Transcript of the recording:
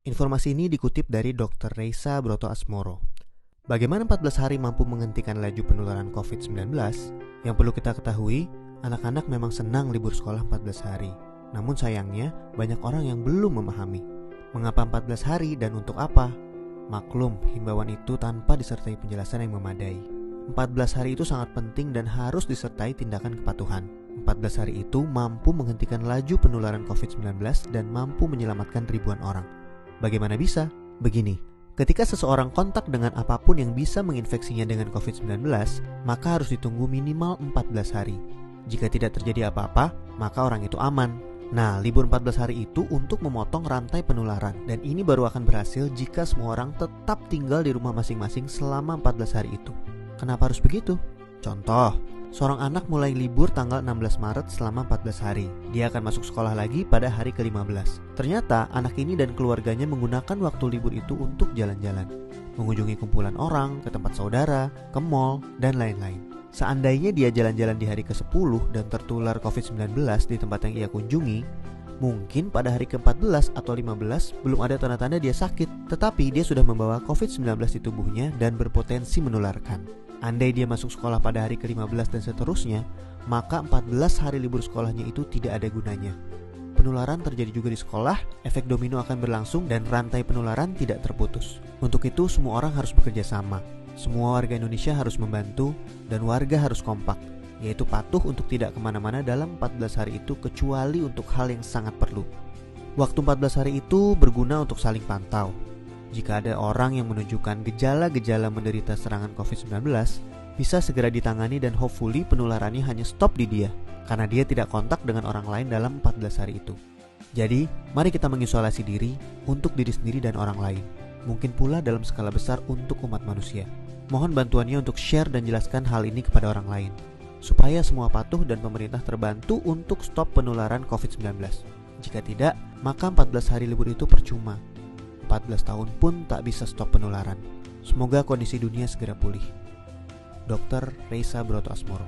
Informasi ini dikutip dari Dr. Reisa Broto Asmoro. Bagaimana 14 hari mampu menghentikan laju penularan COVID-19? Yang perlu kita ketahui, anak-anak memang senang libur sekolah 14 hari. Namun sayangnya, banyak orang yang belum memahami. Mengapa 14 hari dan untuk apa? Maklum, himbauan itu tanpa disertai penjelasan yang memadai. 14 hari itu sangat penting dan harus disertai tindakan kepatuhan. 14 hari itu mampu menghentikan laju penularan COVID-19 dan mampu menyelamatkan ribuan orang. Bagaimana bisa? Begini, ketika seseorang kontak dengan apapun yang bisa menginfeksinya dengan COVID-19, maka harus ditunggu minimal 14 hari. Jika tidak terjadi apa-apa, maka orang itu aman. Nah, libur 14 hari itu untuk memotong rantai penularan, dan ini baru akan berhasil jika semua orang tetap tinggal di rumah masing-masing selama 14 hari itu. Kenapa harus begitu? Contoh, seorang anak mulai libur tanggal 16 Maret selama 14 hari. Dia akan masuk sekolah lagi pada hari ke-15. Ternyata anak ini dan keluarganya menggunakan waktu libur itu untuk jalan-jalan, mengunjungi kumpulan orang, ke tempat saudara, ke mall, dan lain-lain. Seandainya dia jalan-jalan di hari ke-10 dan tertular COVID-19 di tempat yang ia kunjungi, mungkin pada hari ke-14 atau 15 belum ada tanda-tanda dia sakit, tetapi dia sudah membawa COVID-19 di tubuhnya dan berpotensi menularkan. Andai dia masuk sekolah pada hari ke-15 dan seterusnya, maka 14 hari libur sekolahnya itu tidak ada gunanya. Penularan terjadi juga di sekolah, efek domino akan berlangsung dan rantai penularan tidak terputus. Untuk itu semua orang harus bekerja sama. Semua warga Indonesia harus membantu dan warga harus kompak, yaitu patuh untuk tidak kemana-mana dalam 14 hari itu kecuali untuk hal yang sangat perlu. Waktu 14 hari itu berguna untuk saling pantau. Jika ada orang yang menunjukkan gejala-gejala menderita serangan COVID-19, bisa segera ditangani dan hopefully penularannya hanya stop di dia, karena dia tidak kontak dengan orang lain dalam 14 hari itu. Jadi, mari kita mengisolasi diri untuk diri sendiri dan orang lain. Mungkin pula dalam skala besar untuk umat manusia. Mohon bantuannya untuk share dan jelaskan hal ini kepada orang lain, supaya semua patuh dan pemerintah terbantu untuk stop penularan COVID-19. Jika tidak, maka 14 hari libur itu percuma. 14 tahun pun tak bisa stop penularan. Semoga kondisi dunia segera pulih. Dr. Reisa Broto Asmoro.